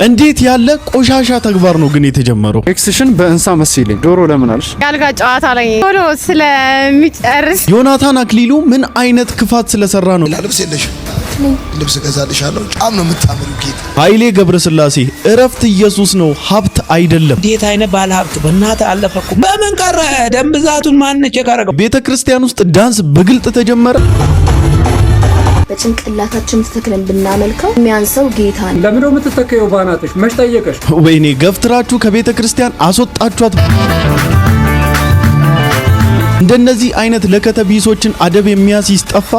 እንዴት ያለ ቆሻሻ ተግባር ነው ግን የተጀመረው? ኤክስሽን በእንሳ መስይልኝ ዶሮ ለምን አልሽ? ያልጋ ጨዋታ ላይ ቶሎ ስለሚጨርስ ዮናታን አክሊሉ ምን አይነት ክፋት ስለሰራ ነው? ልብስ የለሽ ልብስ ገዛልሻለሁ ጫም ነው የምታምሪው ጌጥ። ኃይሌ ገብረስላሴ እረፍት ኢየሱስ ነው ሀብት አይደለም። እንዴት አይነት ባለ ሀብት በእናትህ አለፈኩ። በምን ቀረ? ደም ብዛቱን ማን ቼክ አደረገው? ቤተክርስቲያን ውስጥ ዳንስ በግልጥ ተጀመረ። በጭንቅላታችን ተተክለን ብናመልከው የሚያንሰው ጌታ ነው። ለምን ነው የምትተከየው? ባናትሽ መች ጠየቀሽ? ወይኔ ገፍትራችሁ ከቤተክርስቲያን አስወጣችኋት። እንደነዚህ አይነት ለከተቢሶችን አደብ የሚያስይዝ ጠፋ።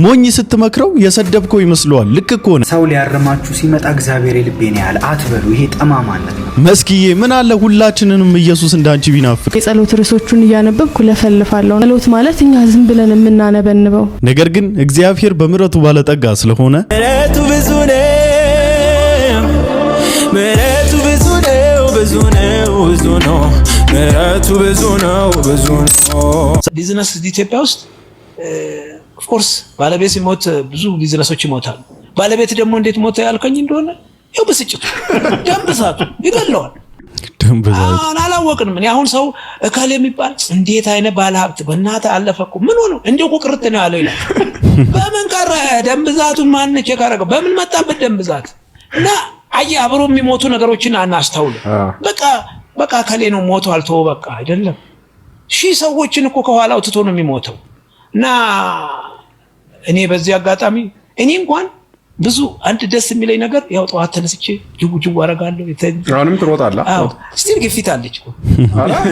ሞኝ ስትመክረው የሰደብከው ይመስለዋል። ልክ እኮ ነው። ሰው ሊያርማችሁ ሲመጣ እግዚአብሔር የልቤን ያህል አትበሉ። ይሄ ጠማማነት ነው። መስኪዬ ምን አለ ሁላችንንም ኢየሱስ እንዳንቺ ቢናፍቅ። የጸሎት ርዕሶቹን እያነበብኩ ለፈልፋለሁ። ጸሎት ማለት እኛ ዝም ብለን የምናነበንበው ነገር ግን እግዚአብሔር በምሕረቱ ባለጠጋ ስለሆነ ምሕረቱ ብዙ ነው፣ ምሕረቱ ብዙ ነው፣ ብዙ ነው፣ ብዙ ነው፣ ምሕረቱ ብዙ ነው፣ ብዙ ነው። ቢዝነስ ኢትዮጵያ ውስጥ ኦፍ ኮርስ ባለቤት ሲሞት ብዙ ቢዝነሶች ይሞታሉ። ባለቤት ደግሞ እንዴት ሞተ ያልከኝ እንደሆነ ያው በስጭቱ ደም ብዛቱ ይገለዋል። ደም ብዛቱ አላወቅንም። እኔ አሁን ሰው እካል የሚባል እንዴት አይነት ባለ ሀብት በእናትህ አለፈኩ ምን ሆነ እንዴው ቁርጥ ነው ያለው ይላል። በምን ቀረ? ደም ብዛቱን ማን ቼክ አደረገው? በምን መጣበት ደም ብዛት? እና አይ አብሮ የሚሞቱ ነገሮችን አናስተውል። በቃ ከሌ ነው ሞቶ አልተው በቃ አይደለም። ሺህ ሰዎችን እኮ ከኋላው ትቶ ነው የሚሞተው። እና እኔ በዚህ አጋጣሚ እኔ እንኳን ብዙ አንድ ደስ የሚለኝ ነገር ያው ጠዋት ተነስቼ ጅው አረጋለሁ። አሁንም ትሮጣለህ? አዎ ስቲል ግፊት አለች እኮ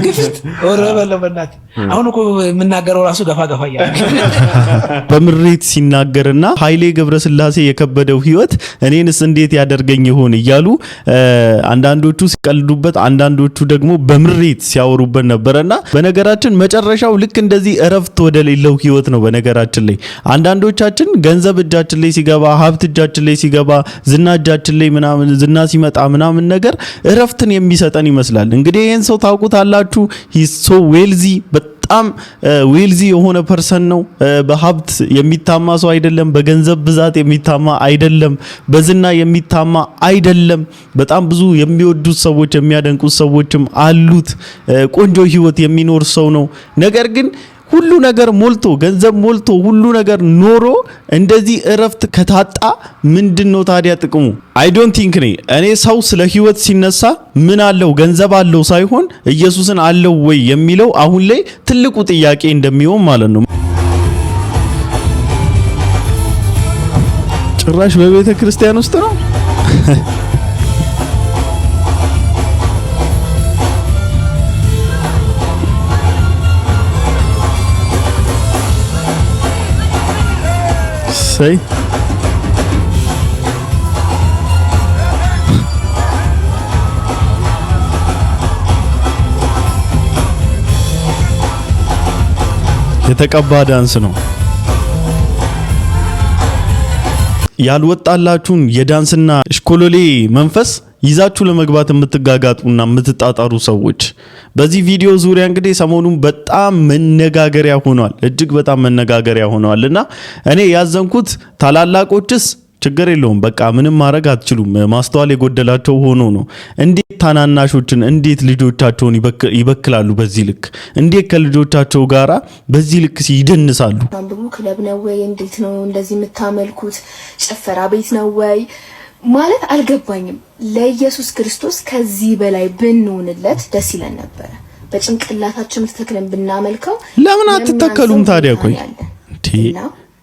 ግፊት ወረበለ በእናትህ አሁን እኮ የምናገረው ራሱ ገፋ ያለ በምሬት ሲናገርና ኃይሌ ገብረስላሴ የከበደው ህይወት እኔንስ እንዴት ያደርገኝ ይሆን እያሉ አንዳንዶቹ ሲቀልዱበት፣ አንዳንዶቹ ደግሞ በምሬት ሲያወሩበት ነበርና በነገራችን መጨረሻው ልክ እንደዚህ እረፍት ወደሌለው ህይወት ነው። በነገራችን ላይ አንዳንዶቻችን ገንዘብ እጃችን ላይ ሲገባ ሀብት እጃችን ላይ ሲገባ ዝና እጃችን ላይ ምናምን ዝና ሲመጣ ምናምን ነገር እረፍትን የሚሰጠን ይመስላል። እንግዲህ ይሄን ሰው ታውቁታላችሁ። ሂ ሶ ዌልዚ በጣም ዌልዚ የሆነ ፐርሰን ነው። በሀብት የሚታማ ሰው አይደለም። በገንዘብ ብዛት የሚታማ አይደለም። በዝና የሚታማ አይደለም። በጣም ብዙ የሚወዱት ሰዎች የሚያደንቁት ሰዎችም አሉት። ቆንጆ ህይወት የሚኖር ሰው ነው። ነገር ግን ሁሉ ነገር ሞልቶ ገንዘብ ሞልቶ ሁሉ ነገር ኖሮ እንደዚህ እረፍት ከታጣ ምንድነው ታዲያ ጥቅሙ? አይ ዶንት ቲንክ እኔ ሰው ስለ ህይወት ሲነሳ ምን አለው ገንዘብ አለው ሳይሆን ኢየሱስን አለው ወይ የሚለው አሁን ላይ ትልቁ ጥያቄ እንደሚሆን ማለት ነው። ጭራሽ በቤተ ክርስቲያን ውስጥ ነው። say የተቀባ ዳንስ ነው። ያልወጣላችሁን የዳንስና ሽኮሎሌ መንፈስ ይዛችሁ ለመግባት የምትጋጋጡና የምትጣጣሩ ሰዎች በዚህ ቪዲዮ ዙሪያ እንግዲህ ሰሞኑን በጣም መነጋገሪያ ሆኗል። እጅግ በጣም መነጋገሪያ ሆኗልና እኔ ያዘንኩት ታላላቆችስ ችግር የለውም በቃ ምንም ማድረግ አትችሉም ማስተዋል የጎደላቸው ሆኖ ነው። እንዴት ታናናሾችን እንዴት ልጆቻቸውን ይበክላሉ? በዚህ ልክ እንዴት ከልጆቻቸው ጋራ በዚህ ልክ ይደንሳሉ? አንዱም ክለብ ነው ወይ? እንዴት ነው እንደዚህ የምታመልኩት? ጭፈራ ቤት ነው ወይ ማለት አልገባኝም። ለኢየሱስ ክርስቶስ ከዚህ በላይ ብንሆንለት ደስ ይለን ነበር። በጭንቅላታችን ተተክለን ብናመልከው ለምን አትተከሉም ታዲያ? ቆይ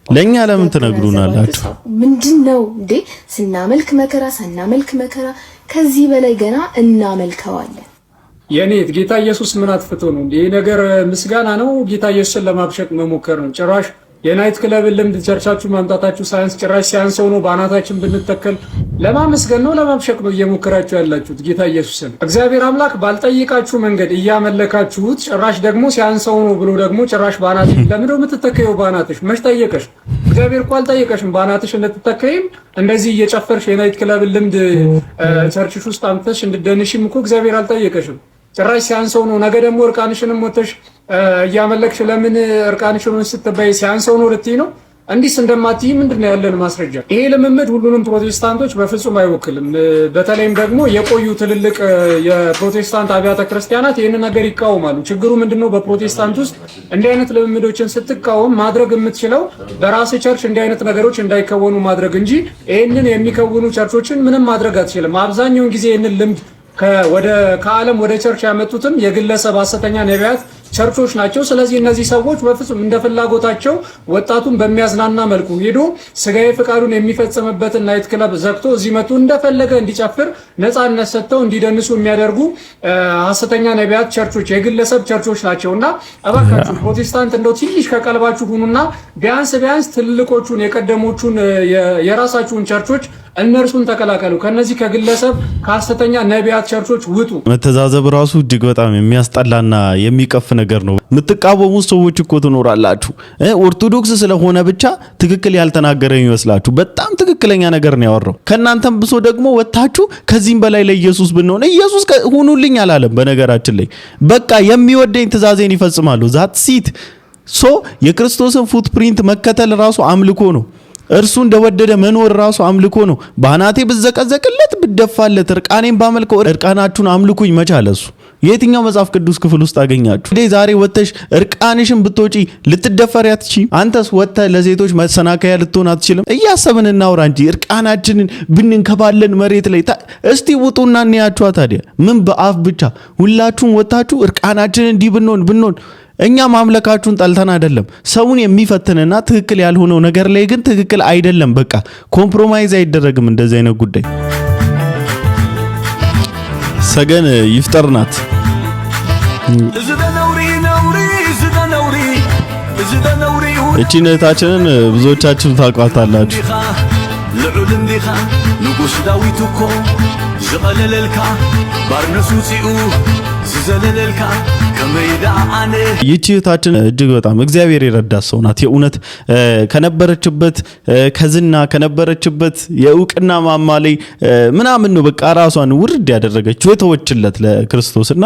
ለኛ ለምን ትነግሩናላችሁ? ምንድነው እንዴ? ስናመልክ መከራ ሳናመልክ መከራ፣ ከዚህ በላይ ገና እናመልከዋለን። የኔት ጌታ ኢየሱስ ምን አጥፍቶ ነው እንዴ? ነገር ምስጋና ነው? ጌታ ኢየሱስን ለማብሸቅ መሞከር ነው? ጭራሽ የናይት ክለብ ልምድ ቸርቻችሁ ማምጣታችሁ ሳይንስ ጭራሽ ሲያንሰው ነው ባናታችን ብንተከል ለማመስገን ነው ለማብሸቅ ነው እየሞከራችሁ ያላችሁት ጌታ ኢየሱስን። እግዚአብሔር አምላክ ባልጠይቃችሁ መንገድ እያመለካችሁት ጭራሽ ደግሞ ሲያንሰው ነው ብሎ ደግሞ ጭራሽ ባናት ለምን ነው የምትተከየው? ባናትሽ መች ጠየቀሽ? እግዚአብሔር እኮ አልጠየቀሽም። ባናትሽ እንድትተከይም እንደዚህ እየጨፈርሽ የናይት ክለብ ልምድ ቸርችሽ ውስጥ አምጥተሽ እንድደንሽም እኮ እግዚአብሔር አልጠየቀሽም። ጭራሽ ሲያንሰው ነው። ነገ ደግሞ እርቃንሽንም ወተሽ እያመለክሽ ለምን እርቃንሽን ስትበይ ሲያንሰው ነው ልትይ ነው? እንዲስ እንደማትይ ምንድነው ያለን ማስረጃ? ይሄ ልምምድ ሁሉንም ፕሮቴስታንቶች በፍጹም አይወክልም። በተለይም ደግሞ የቆዩ ትልልቅ የፕሮቴስታንት አብያተ ክርስቲያናት ይህን ነገር ይቃወማሉ። ችግሩ ምንድነው? በፕሮቴስታንት ውስጥ እንዲህ አይነት ልምምዶችን ስትቃወም ማድረግ የምትችለው በራስ ቸርች እንዲህ አይነት ነገሮች እንዳይከወኑ ማድረግ እንጂ ይህንን የሚከውኑ ቸርቾችን ምንም ማድረግ አትችልም። አብዛኛውን ጊዜ ይህንን ልምድ ከዓለም ወደ ቸርች ያመጡትም የግለሰብ ሐሰተኛ ነቢያት ቸርቾች ናቸው። ስለዚህ እነዚህ ሰዎች በፍጹም እንደ ፍላጎታቸው ወጣቱን በሚያዝናና መልኩ ሄዶ ስጋዊ ፍቃዱን የሚፈጽምበትን ናይት ክለብ ዘግቶ እዚህ መጡ እንደፈለገ እንዲጨፍር ነፃነት ሰጥተው እንዲደንሱ የሚያደርጉ ሐሰተኛ ነቢያት ቸርቾች የግለሰብ ቸርቾች ናቸውና እባካችሁ ፕሮቴስታንት እንደው ትንሽ ከቀልባችሁ ሁኑና ቢያንስ ትልልቆቹን የቀደሞቹን የራሳችሁን ቸርቾች እነርሱን ተከላከሉ። ከነዚህ ከግለሰብ ከሐሰተኛ ነቢያት ቸርቾች ውጡ። መተዛዘብ ራሱ እጅግ በጣም የሚያስጠላና የሚቀፍ ነገር ነው። የምትቃወሙ ሰዎች እኮ ትኖራላችሁ። ኦርቶዶክስ ስለሆነ ብቻ ትክክል ያልተናገረ ይመስላችሁ። በጣም ትክክለኛ ነገር ነው ያወራው። ከናንተም ብሶ ደግሞ ወጣችሁ ከዚህም በላይ ለኢየሱስ ብንሆን ኢየሱስ ሁኑልኝ አላለም። በነገራችን ላይ በቃ የሚወደኝ ትእዛዜን ይፈጽማሉ። ዛት ሲት ሶ የክርስቶስን ፉትፕሪንት መከተል ራሱ አምልኮ ነው። እርሱ እንደወደደ መኖር ራሱ አምልኮ ነው። ባናቴ ብዘቀዘቅለት ብደፋለት እርቃኔን ባመልከው እርቃናችሁን አምልኩኝ መቻለሱ የትኛው መጽሐፍ ቅዱስ ክፍል ውስጥ አገኛችሁ? ዛሬ ወተሽ እርቃንሽን ብትወጪ ልትደፈሪ አትችይም። አንተስ ወተ ለሴቶች መሰናከያ ልትሆን አትችልም። እያሰብን እናውራ እንጂ እርቃናችንን ብንንከባለን መሬት ላይ እስቲ ውጡና እንያችኋ። ታዲያ ምን በአፍ ብቻ ሁላችሁም ወጣችሁ እርቃናችንን እንዲህ ብንሆን እኛ ማምለካችሁን ጠልተን አይደለም። ሰውን የሚፈትንና ትክክል ያልሆነው ነገር ላይ ግን ትክክል አይደለም። በቃ ኮምፕሮማይዝ አይደረግም እንደዚህ አይነት ጉዳይ። ሰገን ይፍጠርናት እቺ ነታችንን ብዙዎቻችሁ ታውቋታላችሁ። ልዑል እንዲኻ ንጉስ ዳዊት እኮ ዝቐለለልካ ባርነሱ ጽኡ ዝዘለለልካ ይቺ እህታችን እጅግ በጣም እግዚአብሔር የረዳት ሰው ናት። የእውነት ከነበረችበት ከዝና ከነበረችበት የእውቅና ማማ ላይ ምናምን ነው በቃ ራሷን ውርድ ያደረገችው የተወችለት ለክርስቶስና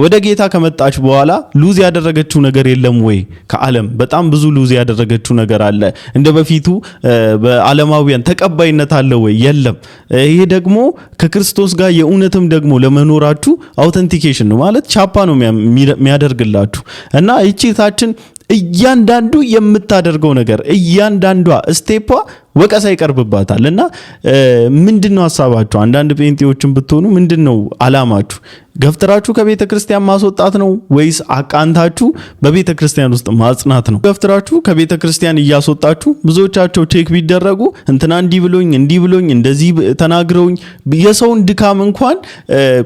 ወደ ጌታ ከመጣች በኋላ ሉዝ ያደረገችው ነገር የለም ወይ? ከዓለም በጣም ብዙ ሉዝ ያደረገችው ነገር አለ። እንደ በፊቱ በዓለማውያን ተቀባይነት አለ ወይ? የለም። ይሄ ደግሞ ከክርስቶስ ጋር የእውነትም ደግሞ ለመኖራችሁ አውተንቲኬሽን ነው ማለት ቻፓ ነው የሚያደርግላችሁ እና እቺታችን እያንዳንዱ የምታደርገው ነገር እያንዳንዷ ስቴፓ ወቀሳ ይቀርብባታል። እና ምንድነው ሐሳባችሁ? አንዳንድ ጴንጤዎችን ብትሆኑ ምንድነው አላማችሁ? ገፍትራችሁ ከቤተ ክርስቲያን ማስወጣት ነው ወይስ አቃንታችሁ በቤተ ክርስቲያን ውስጥ ማጽናት ነው? ገፍትራችሁ ከቤተ ክርስቲያን እያስወጣችሁ ብዙዎቻቸው ቼክ ቢደረጉ እንትና እንዲህ ብሎኝ እንደዚህ ተናግረውኝ የሰውን ድካም እንኳን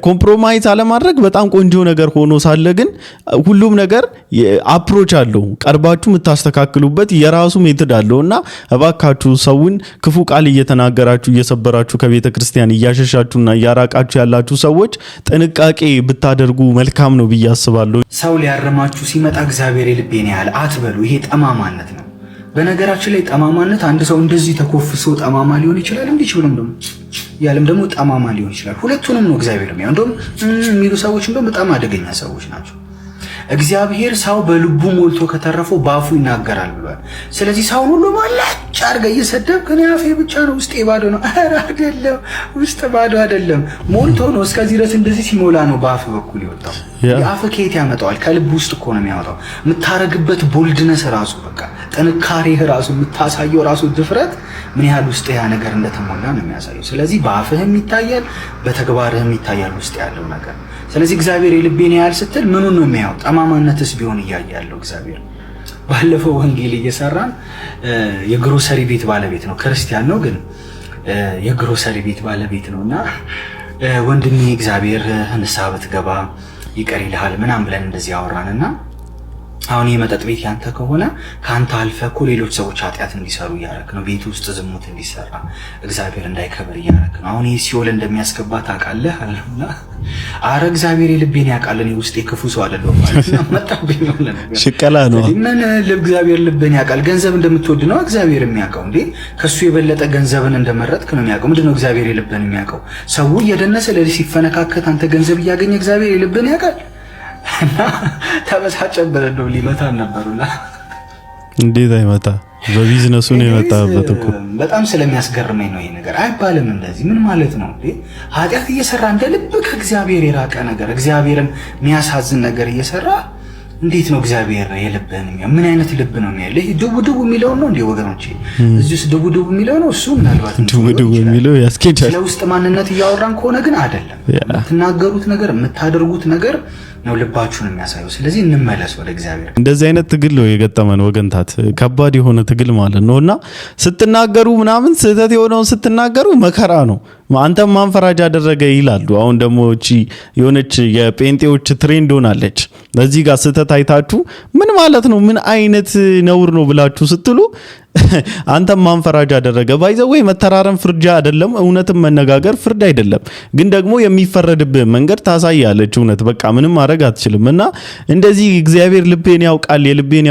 ኮምፕሮማይዝ አለማድረግ በጣም ቆንጆ ነገር ሆኖ ሳለ ግን ሁሉም ነገር አፕሮች አለው። ቀርባችሁ የምታስተካክሉበት የራሱ ሜትድ አለውና እባካችሁ ሰውን ክፉ ቃል እየተናገራችሁ እየሰበራችሁ ከቤተ ክርስቲያን እያሸሻችሁና እያራቃችሁ ያላችሁ ሰዎች ጥንቃቄ ብታደርጉ መልካም ነው ብዬ አስባለሁ። ሰው ሊያርማችሁ ሲመጣ እግዚአብሔር የልቤን ያህል አትበሉ። ይሄ ጠማማነት ነው። በነገራችን ላይ ጠማማነት አንድ ሰው እንደዚህ ተኮፍሶ ጠማማ ሊሆን ይችላል፣ እንዲህ ብሎም ደግሞ ያለም ደግሞ ጠማማ ሊሆን ይችላል። ሁለቱንም ነው እግዚአብሔር የሚያው። እንደውም የሚሉ ሰዎች እንደውም በጣም አደገኛ ሰዎች ናቸው። እግዚአብሔር ሰው በልቡ ሞልቶ ከተረፈው ባፉ ይናገራል ብሏል። ስለዚህ ሰውን ሁሉ ማላጭ አድርገህ እየሰደብክ እኔ አፌ ብቻ ነው ውስጤ ባዶ ነው። ኧረ አይደለም፣ ውስጥ ባዶ አይደለም፣ ሞልቶ ነው። እስከዚህ ድረስ እንደዚህ ሲሞላ ነው በአፍ በኩል ይወጣው። የአፍ ከየት ያመጣዋል? ከልብ ውስጥ እኮ ነው የሚያወጣው። የምታረግበት ቦልድነስ ራሱ በቃ ጥንካሬህ ራሱ የምታሳየው ራሱ ድፍረት ምን ያህል ውስጥ ያ ነገር እንደተሞላ ነው የሚያሳየው። ስለዚህ በአፍህም ይታያል፣ በተግባርህም ይታያል ውስጥ ያለው ነገር። ስለዚህ እግዚአብሔር የልቤን ያህል ስትል ምኑን ነው የሚያው? ጠማማነትስ ቢሆን እያየ ያለው እግዚአብሔር። ባለፈው ወንጌል እየሰራን የግሮሰሪ ቤት ባለቤት ነው፣ ክርስቲያን ነው ግን የግሮሰሪ ቤት ባለቤት ነውና ወንድሜ እግዚአብሔር ንስሐ ብትገባ ይቀር ይልሃል ምናምን ብለን እንደዚህ ያወራንና አሁን የመጠጥ ቤት ያንተ ከሆነ ካንተ አልፈ እኮ ሌሎች ሰዎች ኃጢአት እንዲሰሩ እያደረክ ነው። ቤት ውስጥ ዝሙት እንዲሰራ እግዚአብሔር እንዳይከበር እያደረክ ነው። አሁን ይህ ሲኦል እንደሚያስገባ ታውቃለህ አለና አረ እግዚአብሔር የልቤን ያውቃል፣ እኔ ውስጤ ክፉ ሰው አይደለሁም ማለት ነው። መጣብኝ ነው ለነገር ሽቀላ ነው። ምን እግዚአብሔር ልብን ያውቃል። ገንዘብ እንደምትወድ ነው እግዚአብሔር የሚያውቀው እንዴ? ከሱ የበለጠ ገንዘብን እንደመረጥክ ነው የሚያውቀው። ምንድነው እግዚአብሔር የልብን የሚያውቀው? ሰው እየደነሰ ለዚህ ሲፈነካከት አንተ ገንዘብ እያገኘ እግዚአብሔር የልብን ያውቃል። እና ተበሳጨበት ነው ሊመታ ነበርና እንዴት አይመታ በቢዝነሱ ነው የመጣበት እኮ በጣም ስለሚያስገርመኝ ነው ይሄ ነገር። አይባልም እንደዚህ ምን ማለት ነው እንዴ? ኃጢአት እየሰራ እንደ ልብ ከእግዚአብሔር የራቀ ነገር እግዚአብሔርን የሚያሳዝን ነገር እየሰራ እንዴት ነው እግዚአብሔር የልብህን የሚያ ምን አይነት ልብ ነው የሚያለ? ይሄ ድቡ የሚለው ነው እንዴ ወገኖቼ? እዚህስ ድቡ የሚለው ነው እሱ ምናልባት ድቡ የሚለው ያስኬዳል። ስለ ውስጥ ማንነት እያወራን ከሆነ ግን አይደለም። የምትናገሩት ነገር የምታደርጉት ነገር ነው ልባችሁን የሚያሳየው። ስለዚህ እንመለስ ወደ እግዚአብሔር። እንደዚህ አይነት ትግል ነው የገጠመን ወገንታት፣ ከባድ የሆነ ትግል ማለት ነውና ስትናገሩ ምናምን ስህተት የሆነውን ስትናገሩ መከራ ነው። አንተም ማንፈራጅ አደረገ ይላሉ። አሁን ደግሞ እቺ የሆነች የጴንጤዎች ትሬንድ ሆናለች። በዚህ ጋር ስህተት አይታችሁ ምን ማለት ነው ምን አይነት ነውር ነው ብላችሁ ስትሉ አንተም ማንፈራጅ አደረገ። ባይዘው ወይ መተራረም ፍርጃ አይደለም፣ እውነትም መነጋገር ፍርድ አይደለም። ግን ደግሞ የሚፈረድብህ መንገድ ታሳያለች እውነት። በቃ ምንም ማድረግ አትችልም። እና እንደዚህ እግዚአብሔር ልቤን ያውቃል የልቤን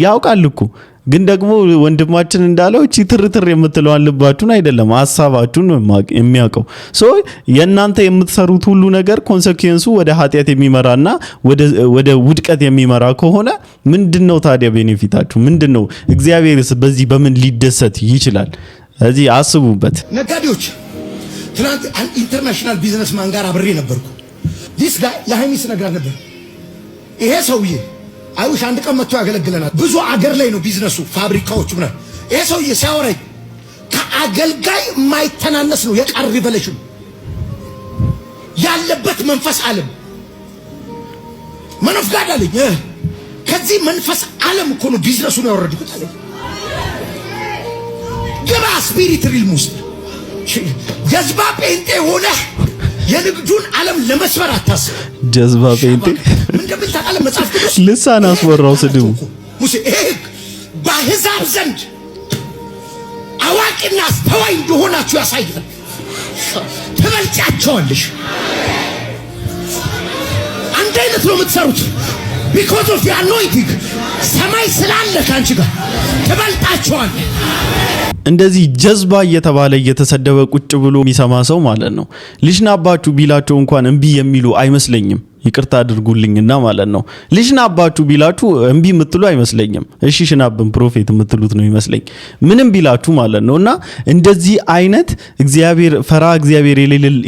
ያውቃል እኮ ግን ደግሞ ወንድማችን እንዳለው እቺ ትርትር የምትለዋን ልባችሁን አይደለም ሐሳባችሁን የሚያውቀው። ሶ የእናንተ የምትሰሩት ሁሉ ነገር ኮንሲኩዌንሱ ወደ ኃጢአት የሚመራና ወደ ውድቀት የሚመራ ከሆነ ምንድነው ታዲያ ቤኔፊታችሁ ምንድነው? እግዚአብሔርስ በዚህ በምን ሊደሰት ይችላል? እዚህ አስቡበት። ነጋዴዎች ትናንት ኢንተርናሽናል ቢዝነስማን ጋር አብሬ ነበርኩ። ዲስ ጋይ ለሃይሚስ ነግራት ነበር። ይሄ ሰውዬ አይውሽ አንድ ቀን መጥቶ ያገለግለናል። ብዙ አገር ላይ ነው ቢዝነሱ ፋብሪካዎቹ ምናምን። ይሄ ሰውዬ ሲያወራኝ ከአገልጋይ የማይተናነስ ነው የቃል ሪቨሌሽን ያለበት መንፈስ ዓለም መንፈስ ጋር አለኝ። ከዚህ መንፈስ ዓለም እኮ ነው ቢዝነሱን ያወረድኩት አለኝ። ገባ ስፒሪት ሪልም ውስጥ ጀዝባ ጴንጤ ሆነ የንግዱን ዓለም ለመስበር አታስብ። ጀዝባ ጴንጤ እንደምን ታውቃለህ? መጽሐፍ ቅዱስ ልሳን አስወራው ስድቡ ሙሴ ይሄ በአሕዛብ ዘንድ አዋቂና አስተዋይ እንደሆናችሁ ያሳያል። ትበልጫቸዋለሽ። አንድ አይነት ነው የምትሰሩት። because of the anointing ሰማይ ስላለ ካንቺ ጋር ትበልጣቸዋለህ። እንደዚህ ጀዝባ እየተባለ እየተሰደበ ቁጭ ብሎ የሚሰማ ሰው ማለት ነው ልሽናባችሁ ቢላቸው እንኳን እምቢ የሚሉ አይመስለኝም። ይቅርታ አድርጉልኝና ማለት ነው ልሽናባችሁ ቢላችሁ እምቢ የምትሉ አይመስለኝም። እሺ ሽናብን ፕሮፌት የምትሉት ነው ይመስለኝ ምንም ቢላችሁ ማለት ነውና እንደዚህ አይነት እግዚአብሔር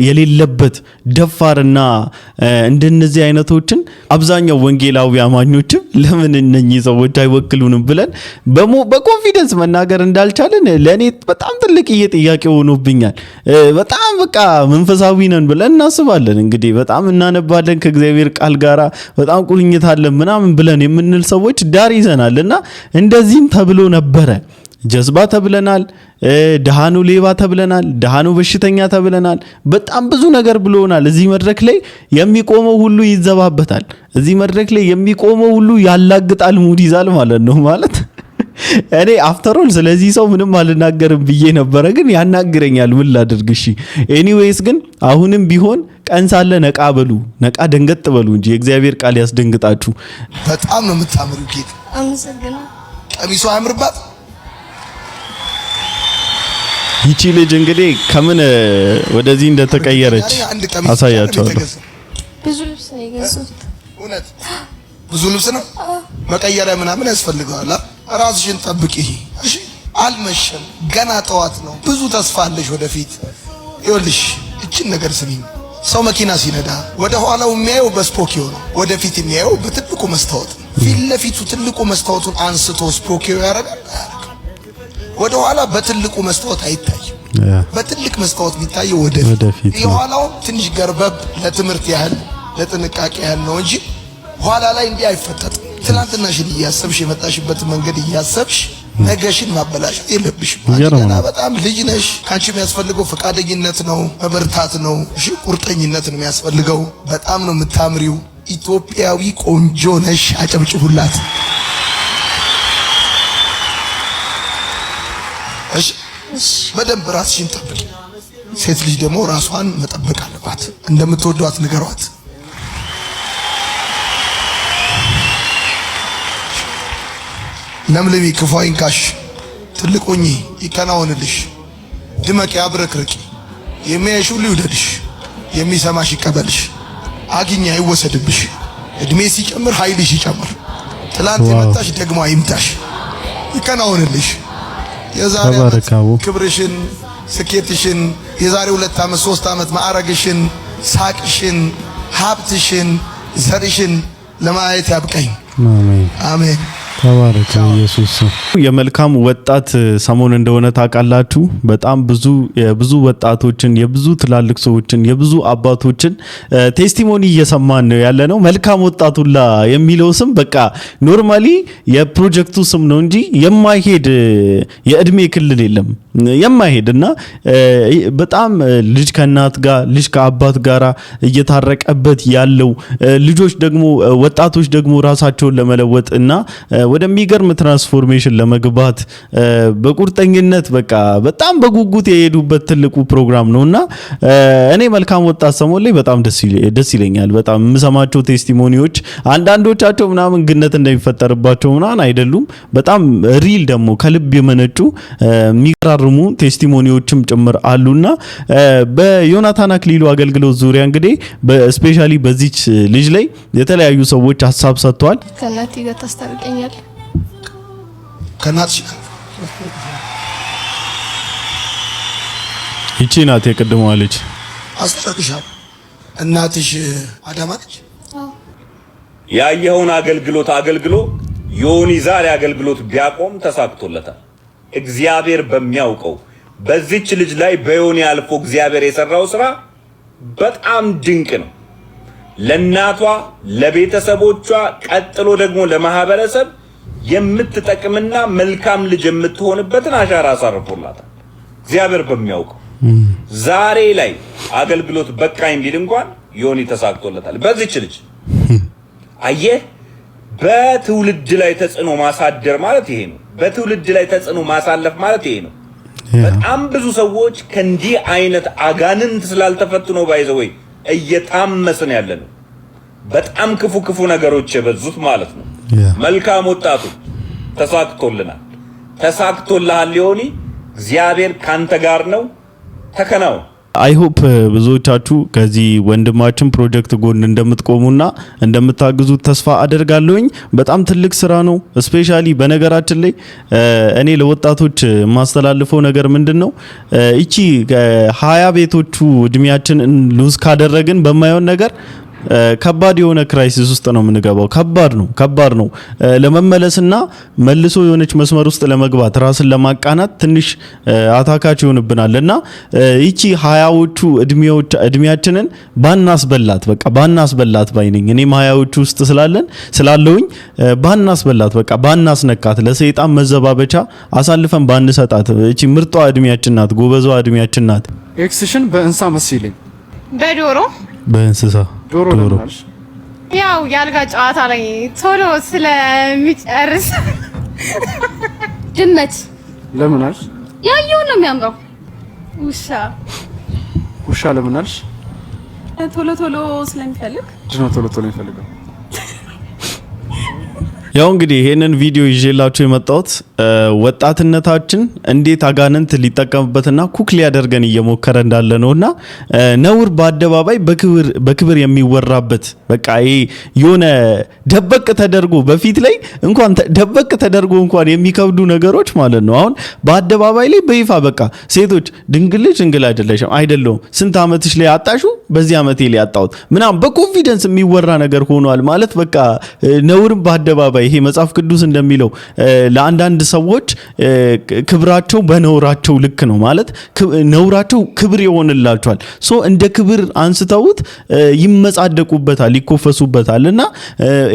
የሌለበት ደፋርና እንደነዚህ አይነቶችን አብዛኛው ወንጌላዊ አማኞችም ለምን እነኚህ ሰዎች አይወክሉንም ብለን በኮንፊደንስ መናገር እንዳልቻለን ለኔ በጣም ትልቅ ጥያቄ ሆኖብኛል። በጣም በቃ መንፈሳዊ ነን ብለን እናስባለን። እንግዲህ በጣም እናነባለን ከእግዚአብሔር ቃል ጋራ በጣም ቁርኝት አለን ምናምን ብለን የምንል ሰዎች ዳር ይዘናልና እንደዚህም ተብሎ ነበረ። ጀዝባ ተብለናል፣ ደሃኑ ሌባ ተብለናል፣ ደሃኑ በሽተኛ ተብለናል። በጣም ብዙ ነገር ብሎናል። እዚህ መድረክ ላይ የሚቆመው ሁሉ ይዘባበታል። እዚህ መድረክ ላይ የሚቆመው ሁሉ ያላግጣል፣ ሙድ ይዛል ማለት ነው ማለት እኔ አፍተሮል ስለዚህ ሰው ምንም አልናገርም ብዬ ነበረ፣ ግን ያናግረኛል። ምን ላድርግ? እሺ ኤኒዌይስ ግን አሁንም ቢሆን ቀን ሳለ ነቃ በሉ፣ ነቃ ደንገጥ በሉ እንጂ የእግዚአብሔር ቃል ያስደንግጣችሁ። በጣም ነው የምታምሩ ጌጥ። አመሰግናለሁ። ቀሚሷ አያምርባት? ይቺ ልጅ እንግዲህ ከምን ወደዚህ እንደተቀየረች አሳያቸዋለሁ። ብዙ ልብስ ነው የገዛሁት። እውነት ብዙ ልብስ ነው መቀየሪያ ምናምን ያስፈልገዋል። ራስሽን ጠብቂ እሺ። አልመሸም፣ ገና ጠዋት ነው። ብዙ ተስፋ አለሽ ወደፊት። ይኸውልሽ እቺን ነገር ስሚኝ። ሰው መኪና ሲነዳ ወደ ኋላው የሚያየው በስፖኪዮ ነው፣ ወደፊት የሚያየው በትልቁ መስታወት ነው። ፊት ለፊቱ ትልቁ መስታወቱን አንስቶ ስፖኪዮ ያደርጋል። ወደ ኋላ በትልቁ መስታወት አይታይም። በትልቅ መስታወት የሚታየው ወደፊት። የኋላው ትንሽ ገርበብ ለትምህርት ያህል ለጥንቃቄ ያህል ነው እንጂ ኋላ ላይ እንዲህ አይፈጠጥም። ትናንትናሽን እያሰብሽ የመጣሽበት መንገድ እያሰብሽ ነገሽን ማበላሸት የለብሽም። ገና በጣም ልጅ ነሽ። ካንቺ የሚያስፈልገው ፈቃደኝነት ነው፣ መበርታት ነው፣ እሺ ቁርጠኝነት ነው የሚያስፈልገው። በጣም ነው የምታምሪው። ኢትዮጵያዊ ቆንጆ ነሽ። አጨብጭቡላት። እሺ በደንብ ራስሽን ጠብቂ። ሴት ልጅ ደግሞ ራሷን መጠበቅ አለባት። እንደምትወዷት ንገሯት። ለምልሚ፣ ክፉ አይንካሽ፣ ትልቅ ሁኚ፣ ይከናወንልሽ፣ ድመቂ፣ አብረክርቂ፣ የሚያይሽ ሁሉ ይውደድሽ፣ የሚሰማሽ ይቀበልሽ፣ አግኝ አይወሰድብሽ፣ እድሜ ሲጨምር ኃይልሽ ይጨምር፣ ትላንት የመጣሽ ደግሞ አይምታሽ፣ ይከናወንልሽ። የዛሬ ክብርሽን ስኬትሽን የዛሬ 2 ዓመት 3 ዓመት ማዕረግሽን ሳቅሽን ሀብትሽን ዘርሽን ለማየት ያብቀኝ። አሜን አሜን። ተባረክ ኢየሱስ። የመልካም ወጣት ሰሞን እንደሆነ ታውቃላችሁ። በጣም ብዙ ወጣቶችን የብዙ ትላልቅ ሰዎችን የብዙ አባቶችን ቴስቲሞኒ እየሰማን ነው ያለነው። መልካም ወጣቱላ የሚለው ስም በቃ ኖርማሊ የፕሮጀክቱ ስም ነው እንጂ የማይሄድ የእድሜ ክልል የለም የማይሄድና በጣም ልጅ ከእናት ጋር ልጅ ከአባት ጋር እየታረቀበት ያለው ልጆች ደግሞ ወጣቶች ደግሞ ራሳቸውን ለመለወጥና ወደሚገርም ትራንስፎርሜሽን ለመግባት በቁርጠኝነት በቃ በጣም በጉጉት የሄዱበት ትልቁ ፕሮግራም ነውና እኔ መልካም ወጣት ሰሞን ላይ በጣም ደስ ይለኛል። በጣም የምሰማቸው ቴስቲሞኒዎች አንዳንዶቻቸው ምናምን ግነት እንደሚፈጠርባቸው ምናምን አይደሉም። በጣም ሪል ደግሞ ከልብ የመነጩ የሚቀራርሙ ቴስቲሞኒዎችም ጭምር አሉና በዮናታን አክሊሉ አገልግሎት ዙሪያ እንግዲህ በስፔሻሊ በዚች ልጅ ላይ የተለያዩ ሰዎች ሐሳብ ሰጥተዋል። ከናቲ ጋር ታስታርቀኛል ከናትሽ ይቺ ናት የቀደመዋ ልጅ አስታርቅሻል። እናትሽ አዳማ ነች። ያየኸውን አገልግሎ ዮኒ ዛሬ አገልግሎት ቢያቆም ተሳክቶለታል። እግዚአብሔር በሚያውቀው በዚች ልጅ ላይ በዮኒ አልፎ እግዚአብሔር የሰራው ስራ በጣም ድንቅ ነው። ለናቷ ለቤተሰቦቿ ቀጥሎ ደግሞ ለማህበረሰብ የምትጠቅምና መልካም ልጅ የምትሆንበትን አሻራ አሳርፎላታል። እግዚአብሔር በሚያውቀው ዛሬ ላይ አገልግሎት በቃኝ ቢል እንኳን ዮኒ ተሳክቶለታል። በዚች ልጅ አየህ፣ በትውልድ ላይ ተጽዕኖ ማሳደር ማለት ይሄ ነው። በትውልድ ላይ ተጽዕኖ ማሳለፍ ማለት ይሄ ነው። በጣም ብዙ ሰዎች ከእንዲህ አይነት አጋንንት ስላልተፈቱ ነው ባይዘው እየታመስን ያለነው። በጣም ክፉ ነገሮች የበዙት ማለት ነው። መልካም ወጣቱ ተሳክቶልሃል ዮኒ። እግዚአብሔር ካንተ ጋር ነው። ተከናው አይ ሆፕ ብዙዎቻችሁ ከዚህ ወንድማችን ፕሮጀክት ጎን እንደምትቆሙና እንደምታግዙት ተስፋ አደርጋለሁኝ። በጣም ትልቅ ስራ ነው። ስፔሻሊ በነገራችን ላይ እኔ ለወጣቶች ማስተላልፈው ነገር ምንድነው እቺ 20 ቤቶቹ እድሜያችን ሉዝ ካደረግን በማይሆን ነገር ከባድ የሆነ ክራይሲስ ውስጥ ነው የምንገባው። ከባድ ነው ለመመለስና መልሶ የሆነች መስመር ውስጥ ለመግባት ራስን ለማቃናት ትንሽ አታካች ይሆንብናልና እቺ 20ዎቹ እድሜያችንን ባናስበላት ባይነኝ። እኔም 20ዎቹ ውስጥ ስላለውኝ ባናስበላት ባናስነካት፣ ለሰይጣን መዘባበቻ አሳልፈን ባንሰጣት። እቺ ምርጧ እድሜያችን ናት፣ ጎበዟ እድሜያችን ናት። ኤክስሽን በእንሳ መስይልኝ በዶሮ በእንስሳ ዶሮ ለምናልሽ? ያው ያልጋ ጨዋታ ላይ ቶሎ ስለሚጨርስ ድመት ለምናልሽ? ያየው ነው የሚያምረው። ውሻ ለምናልሽ? ቶሎ ስለሚፈልግ ድነው ቶሎ የሚፈልገው። ያው እንግዲህ ይሄንን ቪዲዮ ይዤላችሁ የመጣሁት ወጣትነታችን እንዴት አጋንንት ሊጠቀምበትና ኩክ ሊያደርገን እየሞከረ እንዳለ ነውና ነውር በአደባባይ በክብር የሚወራበት በቃ ይሄ የሆነ ደበቅ ተደርጎ በፊት ላይ እንኳን ደበቅ ተደርጎ እንኳን የሚከብዱ ነገሮች ማለት ነው። አሁን በአደባባይ ላይ በይፋ በቃ ሴቶች ድንግል አይደለሁም ስንት አመትሽ ላይ አጣሹ በዚህ አመቴ ላይ አጣሁት ምናምን በኮንፊደንስ የሚወራ ነገር ሆኗል ማለት በቃ ነውርም በአደባባይ ይሄ መጽሐፍ ቅዱስ እንደሚለው ለአንዳንድ ሰዎች ክብራቸው በነውራቸው ልክ ነው ማለት ነውራቸው ክብር ይሆንላቸዋል። ሶ እንደ ክብር አንስተውት ይመጻደቁበታል፣ ይኮፈሱበታልና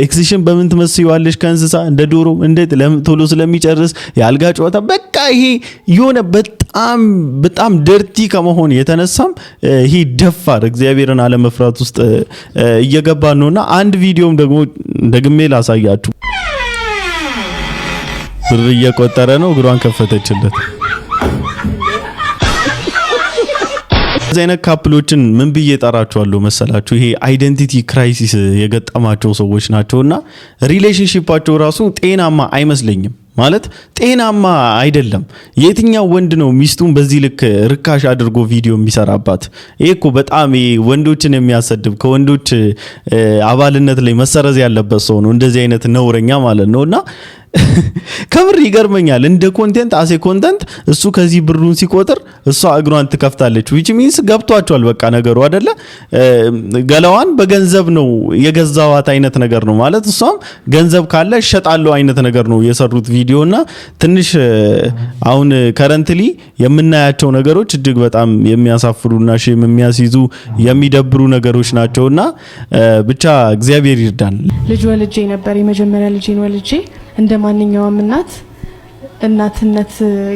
ኤክሲሽን በምን ትመስይዋለሽ ከእንስሳ እንደ ዶሮ እንዴት ቶሎ ስለሚጨርስ ያልጋ ጨዋታ በቃ ይሄ የሆነ በጣም ደርቲ ከመሆን የተነሳም ይሄ ደፋር እግዚአብሔርን አለመፍራት ውስጥ እየገባ ነውና አንድ ቪዲዮም ደግሞ ደግሜ ላሳያችሁ። ብር እየቆጠረ ነው፣ እግሯን ከፈተችለት። ዘይነት ካፕሎችን ምን ብዬ ጠራቸዋለሁ መሰላችሁ? ይሄ አይደንቲቲ ክራይሲስ የገጠማቸው ሰዎች ናቸውና ሪሌሽንሺፓቸው ራሱ ጤናማ አይመስለኝም። ማለት ጤናማ አይደለም። የትኛው ወንድ ነው ሚስቱን በዚህ ልክ ርካሽ አድርጎ ቪዲዮ የሚሰራባት? ይሄ እኮ በጣም ወንዶችን የሚያሰድብ ከወንዶች አባልነት ላይ መሰረዝ ያለበት ሰው ነው እንደዚህ አይነት ነውረኛ ማለት ነውና ከምር ይገርመኛል። እንደ ኮንቴንት አሴ ኮንቴንት እሱ ከዚህ ብሩን ሲቆጥር እሷ እግሯን ትከፍታለች። which means ገብቷቸዋል በቃ ነገሩ አይደለ? ገላዋን በገንዘብ ነው የገዛዋት አይነት ነገር ነው ማለት። እሷም ገንዘብ ካለ እሸጣለሁ አይነት ነገር ነው የሰሩት ቪዲዮና ትንሽ አሁን ከረንትሊ የምናያቸው ነገሮች እጅግ በጣም የሚያሳፍሩና ሼም የሚያስይዙ የሚደብሩ ነገሮች ናቸውና ብቻ እግዚአብሔር ይርዳን። ልጅ ወልጄ ነበር የመጀመሪያ ልጄን ወልጄ እንደ ማንኛውም እናትነት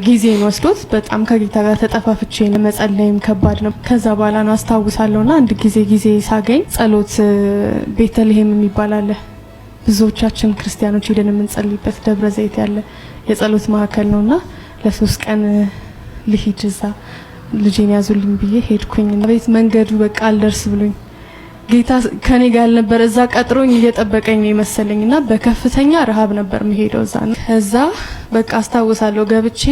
ጊዜን ወስዶት በጣም ከጌታ ጋር ተጠፋፍቼ መጸለይም ከባድ ነው። ከዛ በኋላ ነው አስታውሳለሁና አንድ ጊዜ ሳገኝ ጸሎት ቤተልሔም የሚባል አለ። ብዙዎቻችን ክርስቲያኖች ሄደን የምንጸልይበት ደብረ ዘይት ያለ የጸሎት ማዕከል ነውና ለ3 ቀን ልሂድ እዛ ልጄን ያዙልኝ ብዬ ሄድኩኝ። ቤት መንገዱ በቃ አልደርስ ብሎኝ ጌታ ከኔ ጋር ነበር። እዛ ቀጥሮኝ እየጠበቀኝ ነው መሰለኝና በከፍተኛ ረሃብ ነበር መሄደው እዛ ነው። ከዛ በቃ አስታውሳለሁ ገብቼ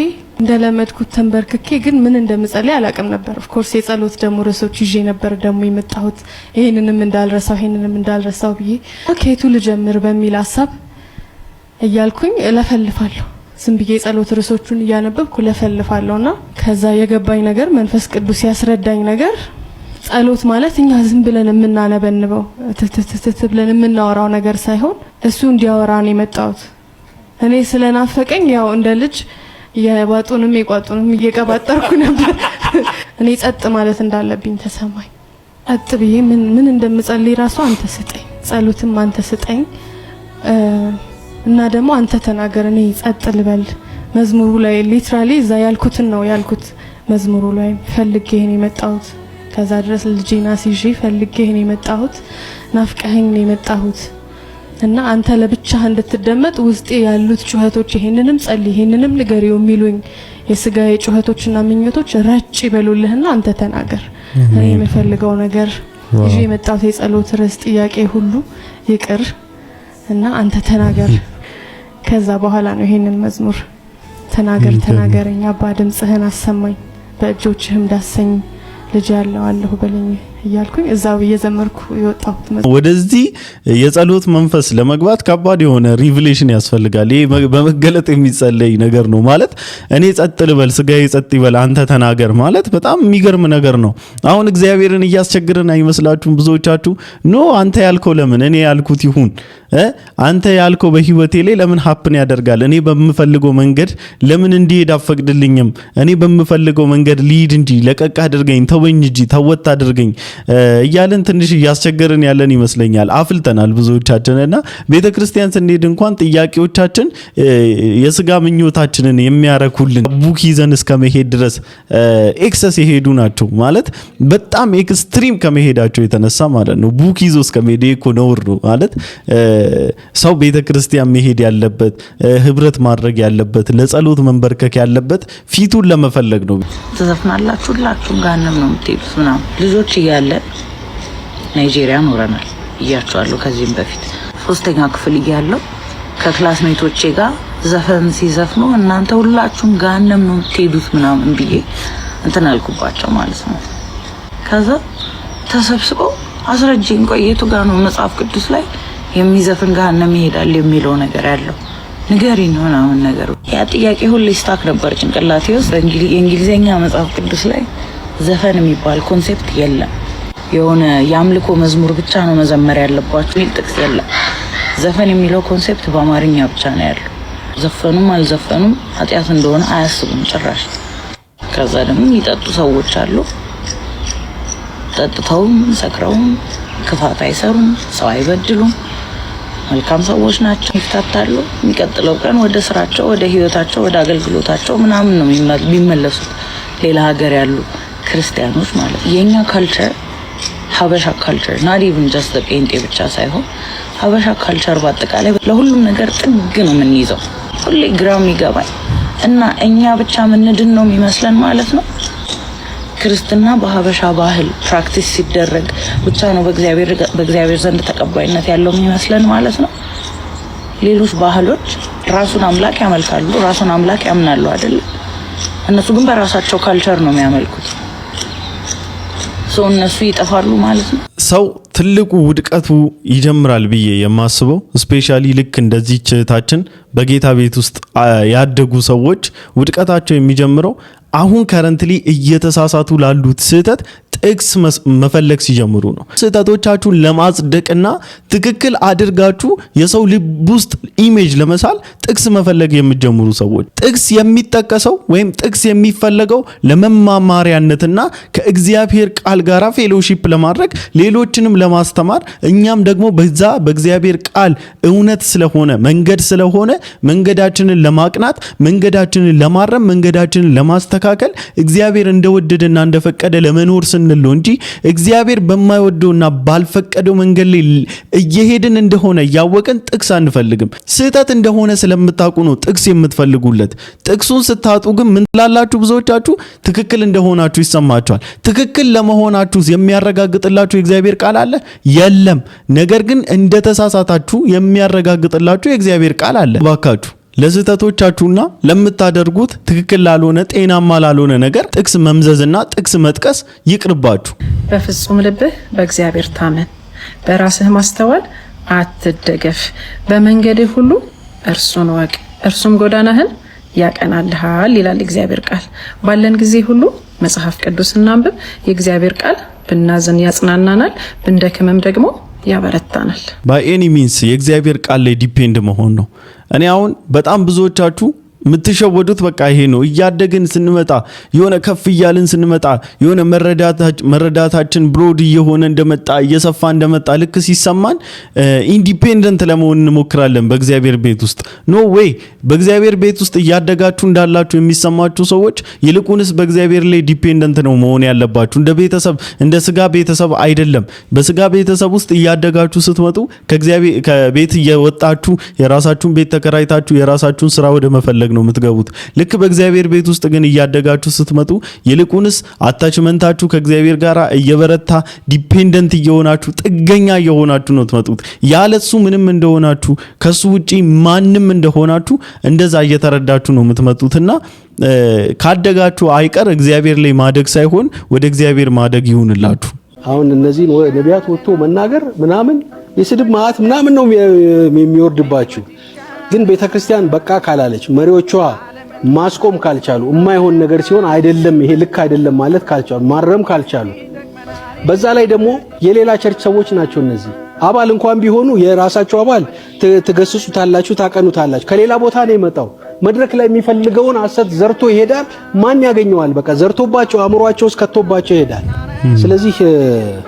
እንደለመድኩት ተንበርክኬ ግን ምን እንደምጸልይ አላቅም ነበር። ኦፍ ኮርስ የጸሎት ደሞ ርዕሶች ይዤ ነበር ደሞ የመጣሁት ይሄንንም እንዳልረሳው ብዬ ከየቱ ልጀምር በሚል ሐሳብ እያልኩኝ እለፈልፋለሁ። ዝም ብዬ የጸሎት ርዕሶቹን እያነበብኩ ለፈልፋለሁና ከዛ የገባኝ ነገር መንፈስ ቅዱስ ያስረዳኝ ነገር ጸሎት ማለት እኛ ዝም ብለን የምናነበንበው ትትትት ብለን የምናወራው ነገር ሳይሆን እሱ እንዲያወራን የመጣሁት እኔ ስለናፈቀኝ ያው እንደ ልጅ የባጡንም የቋጡንም እየቀባጠርኩ ነበር። እኔ ጸጥ ማለት እንዳለብኝ ተሰማኝ። ጸጥ ብዬ ምን እንደምጸልይ ራሱ አንተ ስጠኝ፣ ጸሎትም አንተ ስጠኝ እና ደግሞ አንተ ተናገር፣ እኔ ጸጥ ልበል። መዝሙሩ ላይ ሊትራሊ እዛ ያልኩትን ነው ያልኩት። መዝሙሩ ላይ ፈልጌ ይሄን የመጣሁት ከዛ ድረስ ልጄና ሲጂ ፈልጌ ይሄን የመጣሁት ናፍቀኸኝ ነው የመጣሁት እና አንተ ለብቻህ እንድትደመጥ ውስጤ ያሉት ጩኸቶች ይሄንንም ጸልይ ይሄንንም ንገሪው የሚሉኝ የስጋዬ ጩኸቶችና ምኞቶች ረጭ ይበሉልህና አንተ ተናገር። እኔ የምፈልገው ነገር ይዤ የመጣሁት የጸሎት ርዕስ ጥያቄ ሁሉ ይቅር እና አንተ ተናገር። ከዛ በኋላ ነው ይሄንን መዝሙር ተናገረኝ አባ ድምጽህን አሰማኝ በእጆችህም ዳሰኝ ልጅ ያለው አለሁ በለኝ እያልኩኝ እዛው እየዘመርኩ የወጣሁት መዝሙር። ወደዚህ የጸሎት መንፈስ ለመግባት ከባድ የሆነ ሪቪሌሽን ያስፈልጋል። ይሄ በመገለጥ የሚጸለይ ነገር ነው ማለት እኔ ጸጥ ልበል ስጋዬ ጸጥ ይበል አንተ ተናገር ማለት በጣም የሚገርም ነገር ነው። አሁን እግዚአብሔርን እያስቸገረን አይመስላችሁም? ብዙዎቻችሁ ኖ አንተ ያልከው ለምን እኔ ያልኩት ይሁን አንተ ያልከው በህይወቴ ላይ ለምን ሀፕን ያደርጋል? እኔ በምፈልገው መንገድ ለምን እንዲሄድ አፈቅድልኝም? እኔ በምፈልገው መንገድ ሊድ እንጂ ለቀቅ አድርገኝ ተወኝ እንጂ ተወት አድርገኝ እያለን ትንሽ እያስቸገረን ያለን ይመስለኛል። አፍልተናል ብዙዎቻችንና ቤተክርስቲያን ስንሄድ እንኳን ጥያቄዎቻችን የስጋ ምኞታችንን የሚያረኩልን ቡክ ይዘን እስከ መሄድ ድረስ ኤክሰስ የሄዱ ናቸው ማለት በጣም ኤክስትሪም ከመሄዳቸው የተነሳ ማለት ነው። ቡክ ይዞ እስከ መሄድ እኮ ነውር ነው ማለት ሰው ቤተክርስቲያን መሄድ ያለበት ህብረት ማድረግ ያለበት ለጸሎት መንበርከክ ያለበት ፊቱን ለመፈለግ ነው። ተዘፍናላችሁ ሁላችሁም ጋንም ነው የምትሄዱት ምናምን ልጆች እያለን ናይጄሪያ ኖረናል እያቸዋለሁ። ከዚህም በፊት 3ኛ ክፍል እያለሁ ከክላስሜቶቼ ጋር ዘፈን ሲዘፍኑ እናንተ ሁላችሁም ጋንም ነው የምትሄዱት ምናምን ብዬ እንትን አልኩባቸው ማለት ነው። ከዛ ተሰብስበው አስረጅኝ ቆይቱ ጋር ነው መጽሐፍ ቅዱስ ላይ የሚዘፍን ጋንም ይሄዳል የሚለው ነገር ያለው ንገሪኝ ነው ምናምን ነገሩ። ያ ጥያቄ ሁሌ ስታክ ነበር ጭንቅላቴ ውስጥ። የእንግሊዘኛ መጽሐፍ ቅዱስ ላይ ዘፈን የሚባል ኮንሴፕት የለም። የሆነ የአምልኮ መዝሙር ብቻ ነው መዘመር ያለባችሁ የሚል ጥቅስ የለም። ዘፈን የሚለው ኮንሴፕት በአማርኛ ብቻ ነው ያለው። ዘፈኑም አልዘፈኑም ኃጢአት እንደሆነ አያስቡም ጭራሽ። ከዛ ደግሞ የሚጠጡ ሰዎች አሉ። ጠጥተውም ሰክረውም ክፋት አይሰሩም፣ ሰው አይበድሉም፣ መልካም ሰዎች ናቸው። ይፍታታሉ። የሚቀጥለው ቀን ወደ ስራቸው፣ ወደ ህይወታቸው፣ ወደ አገልግሎታቸው ምናምን ነው የሚመለሱት። ሌላ ሀገር ያሉ ክርስቲያኖች ማለት የኛ ካልቸር ሀበሻ ካልቸር not even just the ጴንጤ ብቻ ሳይሆን ሀበሻ ካልቸር በአጠቃላይ ለሁሉም ነገር ጥግ ነው የምንይዘው። ሁሌ ግራም ይገባል እና እኛ ብቻ ምንድን ነው የሚመስለን ማለት ነው። ክርስትና በሀበሻ ባህል ፕራክቲስ ሲደረግ ብቻ ነው በእግዚአብሔር ዘንድ ተቀባይነት ያለው የሚመስለን ማለት ነው። ሌሎች ባህሎች ራሱን አምላክ ያመልካሉ፣ ራሱን አምላክ ያምናሉ አይደል? እነሱ ግን በራሳቸው ካልቸር ነው የሚያመልኩት። እነሱ ይጠፋሉ ማለት ነው። ሰው ትልቁ ውድቀቱ ይጀምራል ብዬ የማስበው ስፔሻሊ ልክ እንደዚህ እህታችን በጌታ ቤት ውስጥ ያደጉ ሰዎች ውድቀታቸው የሚጀምረው አሁን ከረንትሊ እየተሳሳቱ ላሉት ስህተት ጥቅስ መፈለግ ሲጀምሩ ነው። ስህተቶቻችሁን ለማጽደቅና ትክክል አድርጋችሁ የሰው ልብ ውስጥ ኢሜጅ ለመሳል ጥቅስ መፈለግ የሚጀምሩ ሰዎች ጥቅስ የሚጠቀሰው ወይም ጥቅስ የሚፈለገው ለመማማሪያነትና ከእግዚአብሔር ቃል ጋር ፌሎሺፕ ለማድረግ ሌሎችንም ለማስተማር እኛም ደግሞ በዛ በእግዚአብሔር ቃል እውነት ስለሆነ መንገድ ስለሆነ መንገዳችንን ለማቅናት መንገዳችንን ለማረም መንገዳችንን ለማስተካከል እግዚአብሔር እንደወደደና እንደፈቀደ ለመኖር ስንል ነው እንጂ እግዚአብሔር በማይወደውና ባልፈቀደው መንገድ ላይ እየሄድን እንደሆነ ያወቀን ጥቅስ አንፈልግም። ስህተት እንደሆነ ስለምታውቁ ነው ጥቅስ የምትፈልጉለት። ጥቅሱን ስታጡ ግን ምን ትላላችሁ? ብዙዎቻችሁ ትክክል እንደሆናችሁ ይሰማችኋል። ትክክል ለመሆናችሁ የሚያረጋግጥላችሁ የእግዚአብሔር ቃል አለ? የለም። ነገር ግን እንደተሳሳታችሁ የሚያረጋግጥላችሁ የእግዚአብሔር ቃል አለ። ባካችሁ ለስህተቶቻችሁና ለምታደርጉት ትክክል ላልሆነ ጤናማ ላልሆነ ነገር ጥቅስ መምዘዝና ጥቅስ መጥቀስ ይቅርባችሁ። በፍጹም ልብህ በእግዚአብሔር ታመን፣ በራስህ ማስተዋል አትደገፍ፣ በመንገድህ ሁሉ እርሱን ወቅ፣ እርሱም ጎዳናህን ያቀናልሃል ይላል እግዚአብሔር ቃል። ባለን ጊዜ ሁሉ መጽሐፍ ቅዱስ እናንብብ። የእግዚአብሔር ቃል ብናዝን ያጽናናናል፣ ብንደክምም ደግሞ ያበረታናል። ባይ ኤኒ ሚንስ የእግዚአብሔር ቃል ላይ ዲፔንድ መሆን ነው። እኔ አሁን በጣም ብዙዎቻችሁ ምትሸወዱት በቃ ይሄ ነው። እያደግን ስንመጣ የሆነ ከፍ እያልን ስንመጣ የሆነ መረዳታችን ብሮድ እየሆነ እንደመጣ እየሰፋ እንደመጣ ልክ ሲሰማን ኢንዲፔንደንት ለመሆን እንሞክራለን በእግዚአብሔር ቤት ውስጥ። ኖ ዌይ። በእግዚአብሔር ቤት ውስጥ እያደጋችሁ እንዳላችሁ የሚሰማችሁ ሰዎች ይልቁንስ በእግዚአብሔር ላይ ዲፔንደንት ነው መሆን ያለባችሁ። እንደ ቤተሰብ እንደ ስጋ ቤተሰብ አይደለም። በስጋ ቤተሰብ ውስጥ እያደጋችሁ ስትመጡ ከቤት እየወጣችሁ የራሳችሁን ቤት ተከራይታችሁ የራሳችሁን ስራ ወደ መፈለግ ነው የምትገቡት። ልክ በእግዚአብሔር ቤት ውስጥ ግን እያደጋችሁ ስትመጡ ይልቁንስ አታችመንታችሁ ከእግዚአብሔር ጋር እየበረታ ዲፔንደንት እየሆናችሁ ጥገኛ እየሆናችሁ ነው ትመጡት። ያለሱ ምንም እንደሆናችሁ ከሱ ውጪ ማንም እንደሆናችሁ እንደዛ እየተረዳችሁ ነው የምትመጡትና ካደጋችሁ አይቀር እግዚአብሔር ላይ ማደግ ሳይሆን ወደ እግዚአብሔር ማደግ ይሁንላችሁ። አሁን እነዚህን ነቢያት ወጥቶ መናገር ምናምን የስድብ ማዕት ምናምን ነው የሚወርድባችሁ። ግን ቤተክርስቲያን በቃ ካላለች መሪዎቿ ማስቆም ካልቻሉ የማይሆን ነገር ሲሆን አይደለም ይሄ ልክ አይደለም ማለት ካልቻሉ ማረም ካልቻሉ በዛ ላይ ደግሞ የሌላ ቸርች ሰዎች ናቸው እነዚህ አባል እንኳን ቢሆኑ የራሳቸው አባል ትገስጹታላችሁ ታቀኑታላችሁ። ከሌላ ቦታ ነው የመጣው መድረክ ላይ የሚፈልገውን ሐሰት ዘርቶ ይሄዳል። ማን ያገኘዋል? በቃ ዘርቶባቸው አእምሯቸው ውስጥ ከቶባቸው ይሄዳል። ስለዚህ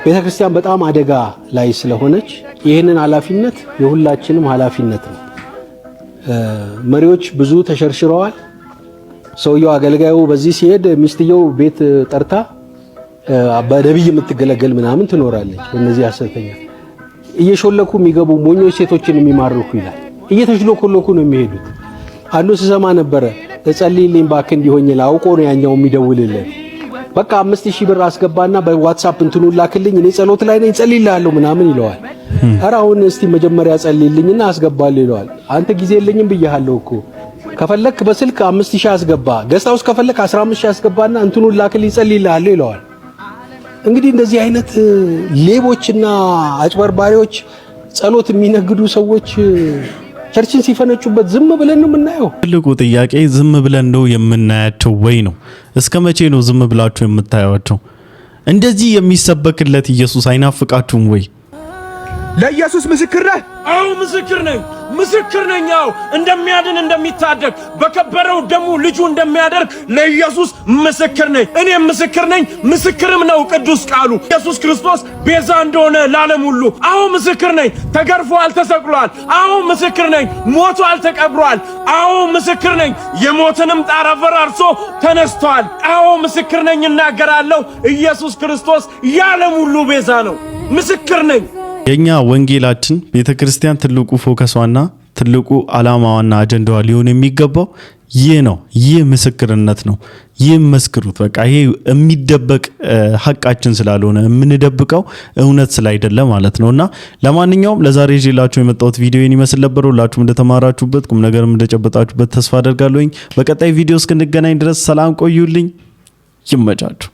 ቤተክርስቲያን በጣም አደጋ ላይ ስለሆነች ይህንን ኃላፊነት የሁላችንም ኃላፊነት ነው። መሪዎች ብዙ ተሸርሽረዋል። ሰውየው አገልጋዩ በዚህ ሲሄድ ሚስትየው ቤት ጠርታ በነብይ የምትገለገል ምናምን ትኖራለች። እነዚህ ሐሰተኛ እየሾለኩ የሚገቡ ሞኞች ሴቶችን የሚማርኩ ይላል። እየተሽሎኮሎኩ ነው የሚሄዱት። አንዱ ስሰማ ነበረ ተጸልይልኝ ባክ እንዲሆኝ ላውቆ ነው ያኛው የሚደውልልህ። በቃ 5000 ብር አስገባና በዋትስአፕ እንትኑ ላክልኝ እኔ ጸሎት ላይ ነኝ ጸልይልሃለሁ ምናምን ይለዋል። አራውን እስቲ መጀመሪያ ጸልይልኝና አስገባልኝ ይለዋል። አንተ ጊዜ የለኝም ብያለሁ እኮ ከፈለክ በስልክ 5000 አስገባ፣ ገስታውስ ከፈለክ 15000 አስገባና እንትኑ ላክልኝ ጸልይልሃለሁ ይለዋል። እንግዲህ እንደዚህ አይነት ሌቦችና አጭበርባሪዎች ጸሎት የሚነግዱ ሰዎች ቸርችን ሲፈነጩበት ዝም ብለን ነው የምናየው። ትልቁ ጥያቄ ዝም ብለን ነው የምናያቸው ወይ ነው? እስከ መቼ ነው ዝም ብላችሁ የምታዩቸው? እንደዚህ የሚሰበክለት ኢየሱስ አይናፍቃችሁም ወይ? ለኢየሱስ ምስክር ነህ? አዎ ምስክር ነኝ። ምስክር ነኝ። አዎ እንደሚያድን እንደሚታደግ በከበረው ደሙ ልጁ እንደሚያደርግ ለኢየሱስ ምስክር ነኝ። እኔ ምስክር ነኝ። ምስክርም ነው ቅዱስ ቃሉ ኢየሱስ ክርስቶስ ቤዛ እንደሆነ ለዓለም ሁሉ። አዎ ምስክር ነኝ። ተገርፏል፣ ተሰቅሏል። አዎ ምስክር ነኝ። ሞቷል፣ ተቀብሯል። አዎ ምስክር ነኝ። የሞትንም ጣራ ፈራርሶ ተነስቷል። አዎ ምስክር ነኝ። እናገራለሁ። ኢየሱስ ክርስቶስ የዓለም ሁሉ ቤዛ ነው። ምስክር ነኝ። የኛ ወንጌላችን ቤተክርስቲያን ትልቁ ፎከሷና ትልቁ አላማዋና አጀንዳዋ ሊሆን የሚገባው ይህ ነው። ይህ ምስክርነት ነው። ይህ መስክሩት። በቃ ይሄ የሚደበቅ ሐቃችን ስላልሆነ የምንደብቀው እውነት ስላይደለ ማለት ነውና ለማንኛውም ለዛሬ ይዤላችሁ የመጣሁት ቪዲዮ ይመስል ነበር። ሁላችሁም እንደተማራችሁበት ቁም ነገርም እንደጨበጣችሁበት ተስፋ አደርጋለሁ። በቀጣይ ቪዲዮ እስክንገናኝ ድረስ ሰላም ቆዩልኝ። ይመቻችሁ።